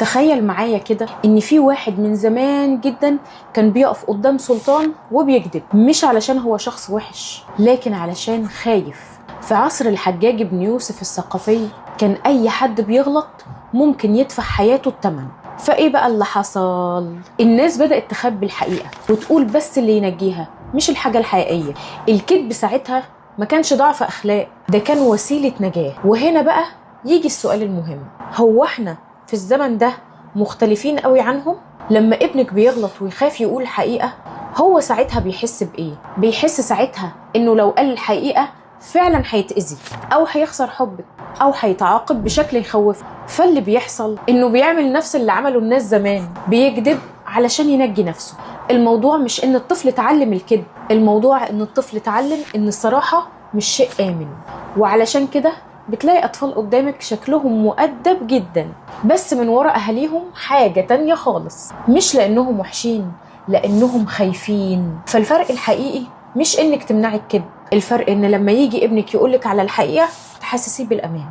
تخيل معايا كده ان في واحد من زمان جدا كان بيقف قدام سلطان وبيكذب، مش علشان هو شخص وحش لكن علشان خايف. في عصر الحجاج بن يوسف الثقفي كان اي حد بيغلط ممكن يدفع حياته الثمن. فايه بقى اللي حصل؟ الناس بدأت تخبي الحقيقة وتقول بس اللي ينجيها مش الحاجة الحقيقية. الكذب ساعتها ما كانش ضعف اخلاق، ده كان وسيلة نجاة. وهنا بقى يجي السؤال المهم، هو احنا في الزمن ده مختلفين قوي عنهم؟ لما ابنك بيغلط ويخاف يقول الحقيقة، هو ساعتها بيحس بإيه؟ بيحس ساعتها إنه لو قال الحقيقة فعلا هيتأذي أو هيخسر حبك أو هيتعاقب بشكل يخوفه. فاللي بيحصل إنه بيعمل نفس اللي عمله الناس زمان، بيكذب علشان ينجي نفسه. الموضوع مش إن الطفل اتعلم الكذب، الموضوع إن الطفل اتعلم إن الصراحة مش شيء آمن. وعلشان كده بتلاقي أطفال قدامك شكلهم مؤدب جدا بس من وراء أهاليهم حاجة تانية خالص، مش لأنهم وحشين، لأنهم خايفين. فالفرق الحقيقي مش إنك تمنعي الكذب، الفرق إن لما يجي ابنك يقولك على الحقيقة تحسسيه بالأمان.